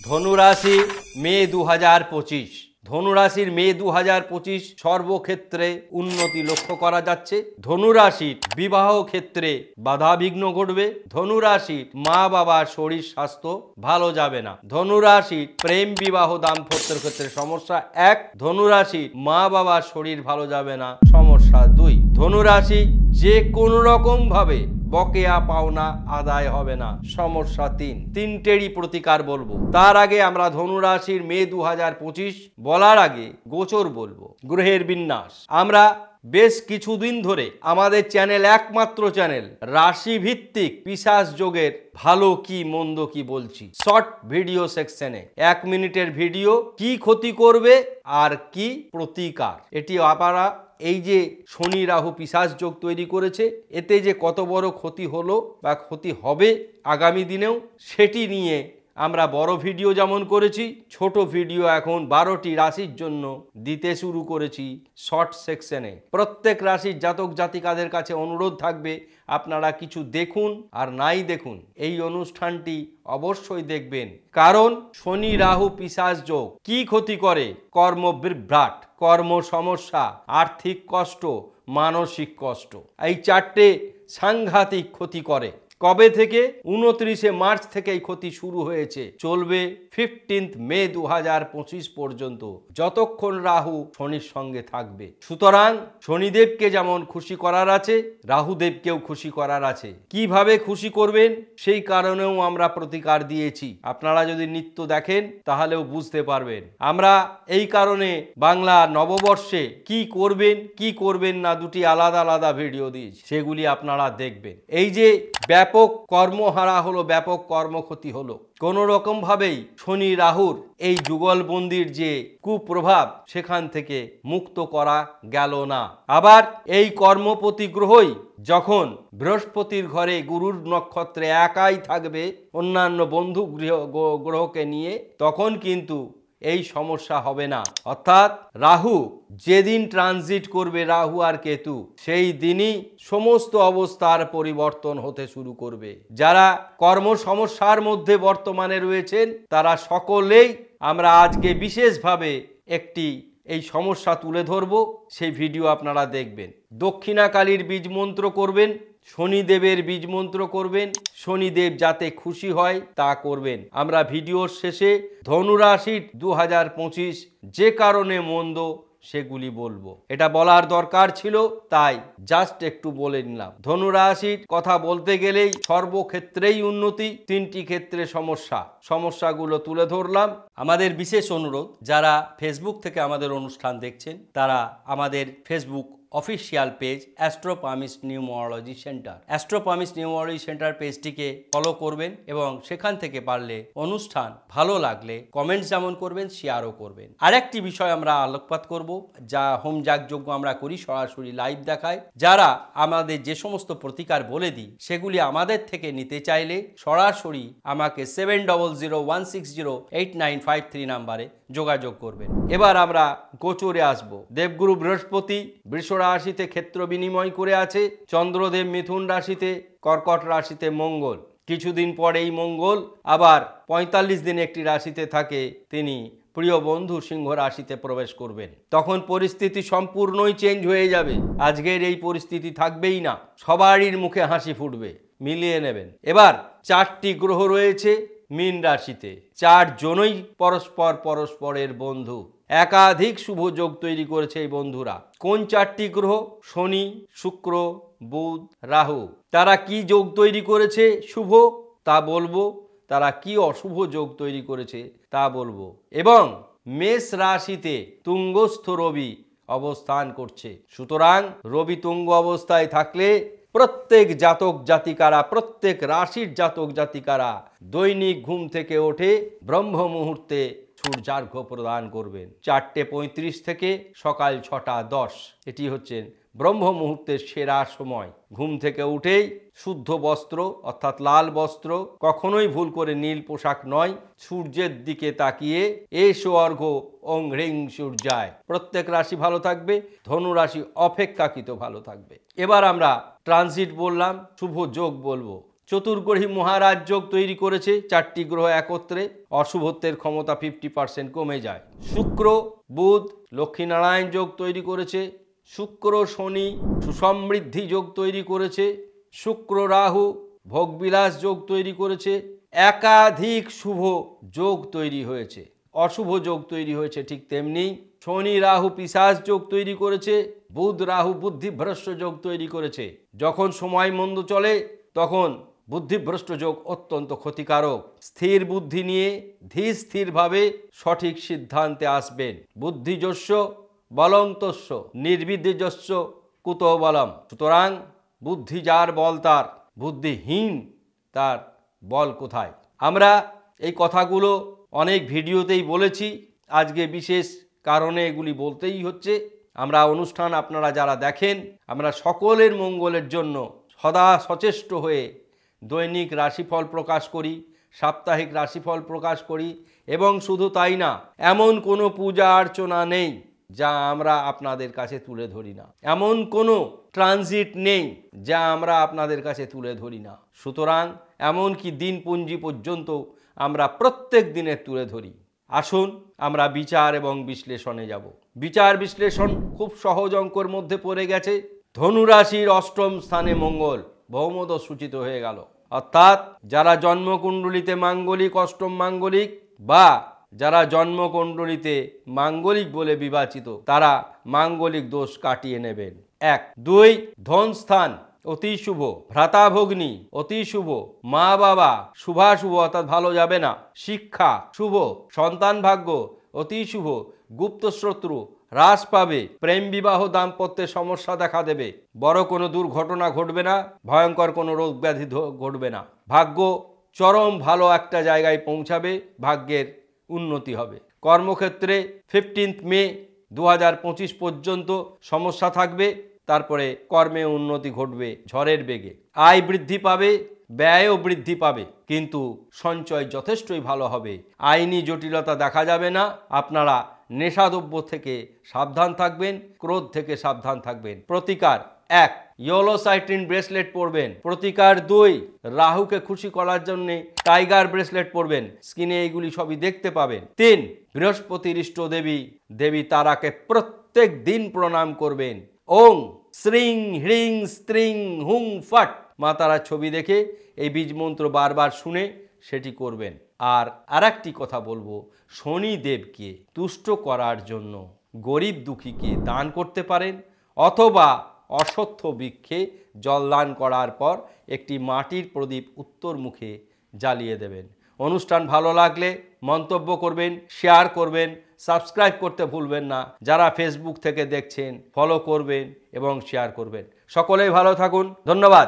ধনুরাশি মে 2025। ধনুরাশির মে 2025 সর্বক্ষেত্রে উন্নতি লক্ষ্য করা যাচ্ছে। ধনুরাশির বিবাহ ক্ষেত্রে বাধা বিঘ্ন ঘটবে। ধনুরাশির মা বাবার শরীর স্বাস্থ্য ভালো যাবে না। ধনুরাশির প্রেম বিবাহ দাম্পত্যের ক্ষেত্রে সমস্যা 1। ধনুরাশির মা বাবার শরীর ভালো যাবে না সমস্যা 2। ধনুরাশি যে কোনো রকম ভাবে বকেয়া পাওনা আদায় হবে না সমস্যা 3। তিনটেরই প্রতিকার বলবো। তার আগে আমরা ধনুরাশির মে 2025 বলার আগে গোচর বলবো, গ্রহের বিন্যাস। আমরা বেশ কিছুদিন ধরে আমাদের চ্যানেল, একমাত্র চ্যানেল রাশি ভিত্তিক পিশাচ যোগের ভালো কি মন্দ কি বলছি শর্ট ভিডিও সেকশনে। 1 মিনিটের ভিডিও, কি ক্ষতি করবে আর কি প্রতিকার। এটি আপনারা এই যে শনি রাহু পিশাচ যোগ তৈরি করেছে, এতে যে কত বড় ক্ষতি হলো বা ক্ষতি হবে আগামী দিনেও, সেটি নিয়ে আমরা বড় ভিডিও যেমন করেছি, ছোট ভিডিও এখন 12টি রাশির জন্য দিতে শুরু করেছি শর্ট সেকশনে। প্রত্যেক রাশির জাতক জাতিকাদের কাছে অনুরোধ থাকবে, আপনারা কিছু দেখুন আর নাই দেখুন, এই অনুষ্ঠানটি অবশ্যই দেখবেন। কারণ শনি রাহু পিশাচ যোগ কি ক্ষতি করে? কর্মবিভ্রাট, কর্ম সমস্যা, আর্থিক কষ্ট, মানসিক কষ্ট, এই 4টে সাংঘাতিক ক্ষতি করে। কবে থেকে? 29শে মার্চ থেকে এই ক্ষতি শুরু হয়েছে, চলবে 15 মে 2025 পর্যন্ত, যতক্ষণ রাহু শনির সঙ্গে থাকবে। সুতরাং শনিদেবকে যেমন খুশি করার আছে, রাহুদেবকেও খুশি করার আছে। কিভাবে খুশি করবেন সেই কারণেও আমরা প্রতিকার দিয়েছি। আপনারা যদি নিত্য দেখেন তাহলেও বুঝতে পারবেন। আমরা এই কারণে বাংলা নববর্ষে কি করবেন কি করবেন না দুটি আলাদা আলাদা ভিডিও দিয়েছি, সেগুলি আপনারা দেখবেন। এই যে ব্যাপক কর্মহারা হলো, ব্যাপক কর্মক্ষতি হলো, কোনো রকম ভাবেই শনি রাহুর এই যুগলবন্দির যে কুপ্রভাব, সেখান থেকে মুক্ত করা গেল না। আবার এই কর্মপতি গ্রহই যখন বৃহস্পতির ঘরে গুরুর নক্ষত্রে একাই থাকবে অন্যান্য বন্ধু গ্রহকে নিয়ে, তখন কিন্তু এই সমস্যা হবে না। অর্থাৎ রাহু যেদিন ট্রানজিট করবে, রাহু আর কেতু, সেই দিনই সমস্ত অবস্থার পরিবর্তন হতে শুরু করবে। যারা কর্ম সমস্যার মধ্যে বর্তমানে রয়েছেন তারা সকলেই আমরা আজকে বিশেষভাবে একটি এই সমস্যা তুলে ধরব, সেই ভিডিও আপনারা দেখবেন। দক্ষিণাকালীর বীজ মন্ত্র করবেন, শনিদেবের বীজ মন্ত্র করবেন, শনিদেব যাতে খুশি হয় তা করবেন। আমরা ভিডিওর শেষে ধনুরাশির 2025 যে কারণে মন্দ সেগুলি বলবো। এটা বলার দরকার ছিল, তাই জাস্ট একটু বলে নিলাম। ধনুরাশির কথা বলতে গেলেই সর্বক্ষেত্রেই উন্নতি, 3টি ক্ষেত্রে সমস্যাগুলো তুলে ধরলাম। আমাদের বিশেষ অনুরোধ, যারা ফেসবুক থেকে আমাদের অনুষ্ঠান দেখছেন তারা আমাদের Facebook official page astro palmist numerology centre, astro palmist numerology centre পেজটিকে ফলো করবেন এবং সেখান থেকে পারলে অনুষ্ঠান ভালো লাগলে কমেন্টস যেমন করবেন, শেয়ারও করবেন। আরেকটি বিষয় আমরা আলোকপাত করব, যা হোম যাগযজ্ঞ আমরা করি, সরাসরি লাইভ দেখায়। যারা আমাদের যে সমস্ত প্রতিকার বলে দিই সেগুলি আমাদের থেকে নিতে চাইলে সরাসরি আমাকে 7001608953 নাম্বারে যোগাযোগ করবেন। এবার আমরা গোচরে আসব। দেবগুরু বৃহস্পতি বৃষ রাশিতে ক্ষেত্র বিনিময় করে আছে, চন্দ্রদেব মিথুন রাশিতে, কর্কট রাশিতে মঙ্গল। কিছুদিন পর এই মঙ্গল আবার 45 দিন একটি রাশিতে থাকে, তিনি প্রিয় বন্ধু সিংহ রাশিতে প্রবেশ করবেন। তখন পরিস্থিতি সম্পূর্ণই চেঞ্জ হয়ে যাবে। আজকের এই পরিস্থিতি থাকবেই না, সবারই মুখে হাসি ফুটবে, মিলিয়ে নেবেন। এবার 4টি গ্রহ রয়েছে মীন রাশিতে, 4 জনই পরস্পরের বন্ধু, একাধিক শুভ যোগ তৈরি করেছে এই বন্ধুরা। কোন 4টি গ্রহ? শনি, শুক্র, বুধ, রাহু। তারা কি যোগ তৈরি করেছে শুভ তা বলবো, তারা কি অশুভ যোগ তৈরি করেছে তা বলবো। এবং মেষ রাশিতে তুঙ্গস্থ রবি অবস্থান করছে। সুতরাং রবি তুঙ্গ অবস্থায় থাকলে প্রত্যেক জাতক জাতিকারা, প্রত্যেক রাশির জাতক জাতিকারা দৈনিক ঘুম থেকে ওঠে ব্রহ্ম মুহূর্তে সূর্যার্ঘ্য প্রদান করবেন। 4:35 থেকে সকাল 6:10, এটি হচ্ছে ব্রহ্ম মুহূর্তের সেরা সময়। ঘুম থেকে উঠেই শুদ্ধ বস্ত্র অর্থাৎ লাল বস্ত্র, কখনোই ভুল করে নীল পোশাক নয়, সূর্যের দিকে তাকিয়ে এসো অর্ঘ্য ওং হ্রিং সূর্যায়। প্রত্যেক রাশি ভালো থাকবে, ধনু রাশি অপেক্ষাকৃত ভালো থাকবে। এবার আমরা ট্রানজিট বললাম, শুভ যোগ বলবো। চতুর্গ্রহী মহারাজ যোগ তৈরি করেছে, 4টি গ্রহ একত্রে, অশুভত্বের ক্ষমতা 50% কমে যায়। শুক্র বুধ লক্ষ্মীনারায়ণ যোগ তৈরি করেছে, শুক্র শনি সুসমৃদ্ধি যোগ তৈরি করেছে, শুক্র রাহু ভোগবিলাস যোগ তৈরি করেছে, একাধিক শুভ যোগ তৈরি হয়েছে, অশুভ যোগ তৈরি হয়েছে ঠিক তেমনি। শনি রাহু পিশাচ যোগ তৈরি করেছে, বুধ রাহু বুদ্ধিভ্রষ্ট যোগ তৈরি করেছে। যখন সময় মন্দ চলে তখন বুদ্ধিভ্রষ্ট যোগ অত্যন্ত ক্ষতিকারক। স্থির বুদ্ধি নিয়ে ধীর স্থিরভাবে সঠিক সিদ্ধান্তে আসবেন। বুদ্ধিযস্য বলন্তস্য নির্বিদ্যস্য কুত বলম। সুতরাং বুদ্ধি যার বল তার, বুদ্ধিহীন তার বল কোথায়। আমরা এই কথাগুলো অনেক ভিডিওতেই বলেছি, আজকে বিশেষ কারণে এগুলি বলতেই হচ্ছে। আমরা অনুষ্ঠান আপনারা যারা দেখেন, আমরা সকলের মঙ্গলের জন্য সদা সচেষ্ট হয়ে দৈনিক রাশিফল প্রকাশ করি, সাপ্তাহিক রাশিফল প্রকাশ করি, এবং শুধু তাই না, এমন কোনো পূজা অর্চনা নেই যা আমরা আপনাদের কাছে তুলে ধরি না, এমন কোনো ট্রানজিট নেই যা আমরা আপনাদের কাছে তুলে ধরি না। সুতরাং এমনকি দিনপঞ্জি পর্যন্ত আমরা প্রত্যেক দিনের তুলে ধরি। আসুন আমরা বিচার এবং বিশ্লেষণে যাব। বিচার বিশ্লেষণ খুব সহজ অঙ্কর মধ্যে পড়ে গেছে। ধনুরাশির অষ্টম স্থানে মঙ্গল ভৌমদশ সূচিত হয়ে গেল, অর্থাৎ যারা জন্মকুণ্ডলিতে মাঙ্গলিক অষ্টম মাঙ্গলিক বা যারা জন্মকুণ্ডলিতে মাঙ্গলিক বলে বিবেচিত, তারা মাঙ্গলিক দোষ কাটিয়ে নেবেন। 1 2 ধনস্থান অতি শুভ, ভ্রাতাভগ্নী অতি শুভ, মা বাবা শুভাশুভ অর্থাৎ ভালো যাবে না, শিক্ষা শুভ, সন্তান ভাগ্য অতি শুভ, গুপ্ত শত্রু হ্রাস পাবে, প্রেম বিবাহ দাম্পত্যের সমস্যা দেখা দেবে, বড় কোনো দুর্ঘটনা ঘটবে না, ভয়ঙ্কর কোনো রোগ ব্যাধি ঘটবে না, ভাগ্য চরম ভালো একটা জায়গায় পৌঁছাবে, ভাগ্যের উন্নতি হবে। কর্মক্ষেত্রে 15 মে 2025 পর্যন্ত সমস্যা থাকবে, তারপরে কর্মে উন্নতি ঘটবে ঝড়ের বেগে। আয় বৃদ্ধি পাবে, ব্যয়ও বৃদ্ধি পাবে, কিন্তু সঞ্চয় যথেষ্টই ভালো হবে। আইনি জটিলতা দেখা যাবে না। আপনারা নেশাদ্রব্য থেকে সাবধান থাকবেন, ক্রোধ থেকে সাবধান থাকবেন। প্রতিকার 1 ইয়েলো সাইট্রিন ব্রেসলেট পরবেন। প্রতিকার 2 রাহুকে খুশি করার জন্য টাইগার ব্রেসলেট পরবেন। স্ক্রিনে এইগুলি সবই দেখতে পাবেন। 3 বৃহস্পতির ইষ্ট দেবী দেবী তারাকে প্রত্যেক দিন প্রণাম করবেন। ওং শ্রীং হ্রিং স্ত্রিং হুং ফট মা তারার ছবি দেখে এই বীজ মন্ত্র বারবার শুনে সেটি করবেন। আর আরেকটি কথা বলবো, শনিদেবকে তুষ্ট করার জন্য গরিব দুঃখীকে দান করতে পারেন, অথবা অশ্বত্থ বৃক্ষে জল দান করার পর একটি মাটির প্রদীপ উত্তর মুখে জ্বালিয়ে দেবেন। অনুষ্ঠান ভালো লাগলে মন্তব্য করবেন, শেয়ার করবেন, সাবস্ক্রাইব করতে ভুলবেন না। যারা ফেসবুক থেকে দেখছেন ফলো করবেন এবং শেয়ার করবেন। সকলেই ভালো থাকুন, ধন্যবাদ।